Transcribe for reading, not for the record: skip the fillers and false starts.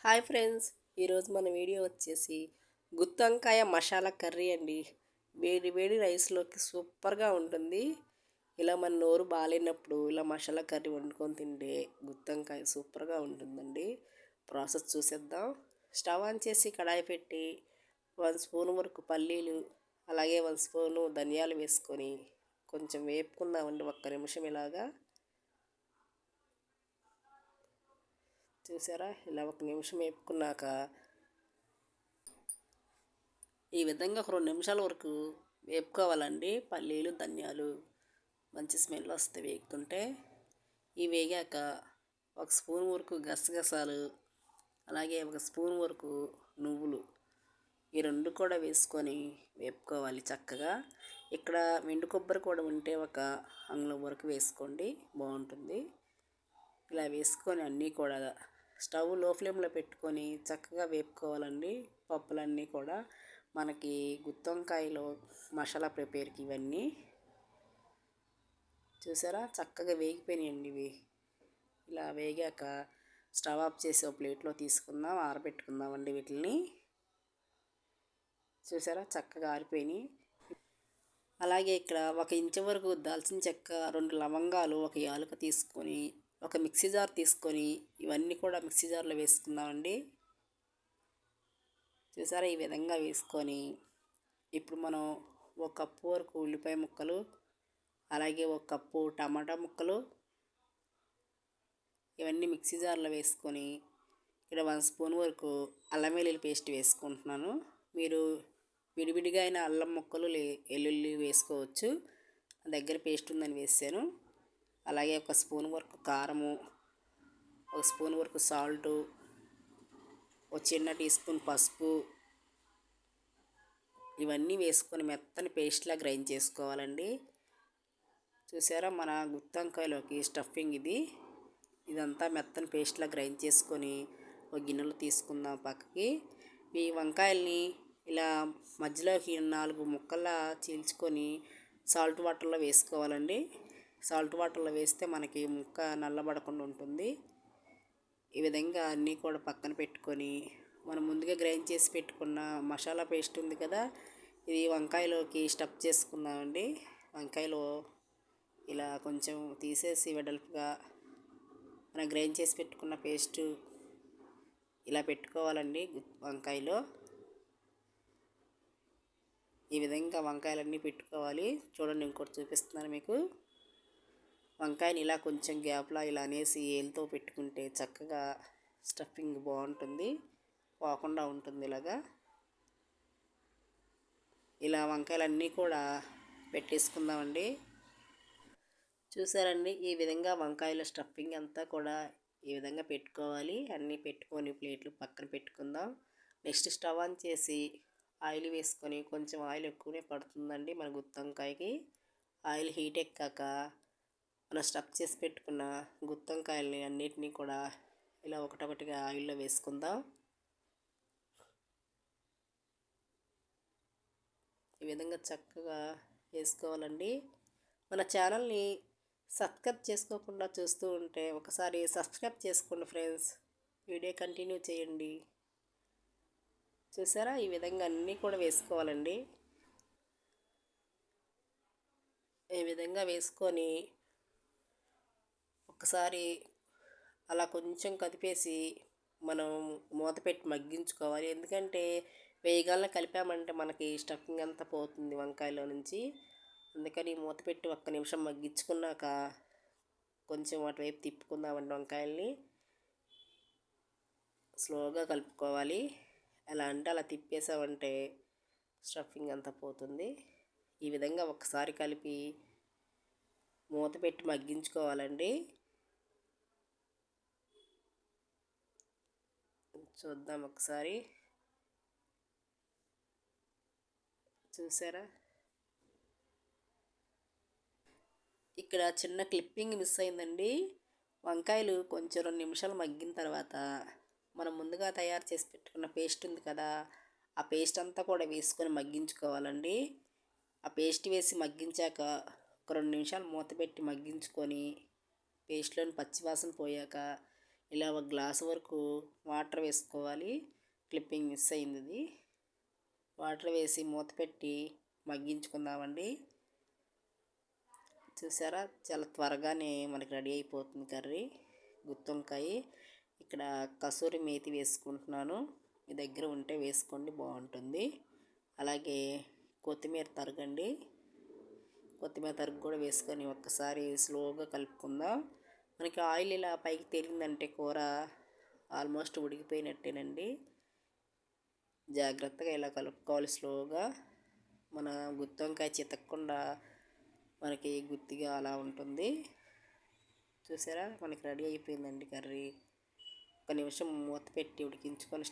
Hi friends, ఈరోజు మన video వచ్చేసి గుత్తొంకాయ మసాలా కర్రీ అండి. వేడి వేడి రైస్లోకి సూపర్గా ఉంటుంది. ఇలా మన నోరు బాగాలేనప్పుడు ఇలా మసాలా కర్రీ వండుకొని తింటే గుత్తొంకాయ సూపర్గా ఉంటుందండి. ప్రాసెస్ చూసేద్దాం. స్టవ్ ఆన్ చేసి కడాయి పెట్టి 1 స్పూన్ వరకు పల్లీలు, అలాగే 1 స్పూను ధనియాలు వేసుకొని కొంచెం వేపుకుందామండి. ఒక్క నిమిషం ఇలాగా చూసారా, ఇలా 1 నిమిషం వేపుకున్నాక ఈ విధంగా ఒక 2 నిమిషాల వరకు వేపుకోవాలండి. పల్లీలు ధనియాలు మంచి స్మెల్ వస్తే వేగుతుంటే ఇవి వేగాక 1 స్పూన్ వరకు గసగసాలు, అలాగే 1 స్పూన్ వరకు నువ్వులు, ఈ రెండు కూడా వేసుకొని వేపుకోవాలి చక్కగా. ఇక్కడ ఎండు కొబ్బరి కూడా ఉంటే ఒక అంగుళం వరకు వేసుకోండి, బాగుంటుంది. ఇలా వేసుకొని అన్నీ కూడా స్టవ్ లో ఫ్లేమ్లో పెట్టుకొని చక్కగా వేపుకోవాలండి. పప్పులన్నీ కూడా మనకి గుత్తొంకాయలో మసాలా ప్రిపేర్కి ఇవన్నీ చూసారా చక్కగా వేగిపోయినాయండి. ఇవి ఇలా వేగాక స్టవ్ ఆఫ్ చేసి ఒక ప్లేట్లో తీసుకుందాం, ఆరబెట్టుకుందామండి వీటిని. చూసారా చక్కగా ఆరిపోయినాయి. అలాగే ఇక్కడ 1 ఇంచు వరకు దాల్చిన చెక్క, 2 లవంగాలు, 1 యాలక తీసుకొని ఒక మిక్సీ జార్ తీసుకొని ఇవన్నీ కూడా మిక్సీ జార్లో వేసుకుందామండి. చూసారా ఈ విధంగా వేసుకొని ఇప్పుడు మనం 1 కప్పు వరకు ఉల్లిపాయ ముక్కలు, అలాగే 1 కప్పు టమాటా ముక్కలు ఇవన్నీ మిక్సీ జార్లో వేసుకొని ఇక్కడ 1 స్పూన్ వరకు అల్లం వెల్లుల్లి పేస్ట్ వేసుకుంటున్నాను. మీరు విడివిడిగా అయినా అల్లం ముక్కలు వెల్లుల్లి వేసుకోవచ్చు. నా దగ్గర పేస్ట్ ఉందని వేసాను. అలాగే 1 స్పూన్ వరకు కారము, 1 స్పూన్ వరకు సాల్టు, ఒక చిన్న టీ స్పూన్ పసుపు ఇవన్నీ వేసుకొని మెత్తని పేస్ట్లా గ్రైండ్ చేసుకోవాలండి. చూసారా మన గుత్తొంకాయలోకి స్టఫింగ్ ఇదంతా మెత్తని పేస్ట్లా గ్రైండ్ చేసుకొని ఒక గిన్నెలో తీసుకుందాం పక్కకి. ఈ వంకాయల్ని ఇలా మధ్యలోకి 4 ముక్కల్లా చీల్చుకొని సాల్ట్ వాటర్లో వేసుకోవాలండి. సాల్ట్ వాటర్లో వేస్తే మనకి ముక్క నల్లబడకుండా ఉంటుంది. ఈ విధంగా అన్నీ కూడా పక్కన పెట్టుకొని మనం ముందుగా గ్రైండ్ చేసి పెట్టుకున్న మసాలా పేస్ట్ ఉంది కదా, ఇది వంకాయలోకి స్టఫ్ చేసుకుందామండి. వంకాయలో ఇలా కొంచెం తీసేసి వెడల్పుగా మనం గ్రైండ్ చేసి పెట్టుకున్న పేస్టు ఇలా పెట్టుకోవాలండి. వంకాయలో ఈ విధంగా వంకాయలన్నీ పెట్టుకోవాలి. చూడండి, ఇంకోటి చూపిస్తున్నాను మీకు. వంకాయని ఇలా కొంచెం గ్యాప్లా ఇలా అనేసి ఏలుతో పెట్టుకుంటే చక్కగా స్టఫింగ్ బాగుంటుంది, పోకుండా ఉంటుంది. ఇలా వంకాయలన్నీ కూడా పెట్టేసుకుందామండి. చూసారండి, ఈ విధంగా వంకాయల స్టఫింగ్ అంతా కూడా ఈ విధంగా పెట్టుకోవాలి. అన్నీ పెట్టుకొని ప్లేట్లు పక్కన పెట్టుకుందాం. నెక్స్ట్ స్టవ్ ఆన్ చేసి ఆయిల్ వేసుకొని, కొంచెం ఆయిల్ ఎక్కువనే పడుతుందండి మన గుత్తొంకాయకి. ఆయిల్ హీట్ ఎక్కాక మనం స్టఫ్ చేసి పెట్టుకున్న గుత్తొంకాయలని అన్నిటినీ కూడా ఇలా ఒకటొకటిగా ఆయిల్లో వేసుకుందాం. ఈ విధంగా చక్కగా వేసుకోవాలండి. మన ఛానల్ని సబ్స్క్రైబ్ చేసుకోకుండా చూస్తూ ఉంటే ఒకసారి సబ్స్క్రైబ్ చేసుకోండి ఫ్రెండ్స్. వీడియో కంటిన్యూ చేయండి. చూసారా ఈ విధంగా అన్నీ కూడా వేసుకోవాలండి. ఈ విధంగా వేసుకొని ఒకసారి అలా కొంచెం కదిపేసి మనం మూత పెట్టి మగ్గించుకోవాలి. ఎందుకంటే వేయగానే కలిపామంటే మనకి స్టఫింగ్ అంతా పోతుంది వంకాయలో నుంచి. అందుకని మూత పెట్టి 1 నిమిషం మగ్గించుకున్నాక కొంచెం అటువైపు తిప్పుకుందామండి. వంకాయల్ని స్లోగా కలుపుకోవాలి. ఎలా అంటే అలా తిప్పేసామంటే స్టఫింగ్ అంతా పోతుంది. ఈ విధంగా ఒకసారి కలిపి మూత పెట్టి మగ్గించుకోవాలండి. చూద్దాం ఒకసారి. చూసారా, ఇక్కడ చిన్న క్లిప్పింగ్ మిస్ అయిందండి. వంకాయలు కొంచెం 2 నిమిషాలు మగ్గిన తర్వాత మనం ముందుగా తయారు చేసి పెట్టుకున్న పేస్ట్ ఉంది కదా, ఆ పేస్ట్ అంతా కూడా వేసుకొని మగ్గించుకోవాలండి. ఆ పేస్ట్ వేసి మగ్గించాక ఒక 2 నిమిషాలు మూత పెట్టి మగ్గించుకొని పేస్ట్లోని పచ్చివాసన పోయాక ఇలా ఒక గ్లాసు వరకు వాటర్ వేసుకోవాలి. క్లిప్పింగ్ మిస్ అయింది ఇది. వాటర్ వేసి మూత పెట్టి మగ్గించుకుందామండి. చూసారా, చాలా త్వరగానే మనకి రెడీ అయిపోతుంది కర్రీ గుత్తొంకాయ. ఇక్కడ కసూరి మేతి వేసుకుంటున్నాను. మీ దగ్గర ఉంటే వేసుకోండి, బాగుంటుంది. అలాగే కొత్తిమీర తరగండి. కొత్తిమీర తరుగు కూడా వేసుకొని ఒక్కసారి స్లోగా కలుపుకుందాం. మనకి ఆయిల్ ఇలా పైకి తేలిందంటే కూర ఆల్మోస్ట్ ఉడికిపోయినట్టేనండి. జాగ్రత్తగా ఇలా కలుపుకోవాలి స్లోగా. మన గుత్తొంకాయ చితకకుండా మనకి గుత్తిగా అలా ఉంటుంది. చూసారా, మనకి రెడీ అయిపోయిందండి కర్రీ. ఒక నిమిషం మూత పెట్టి ఉడికించుకొని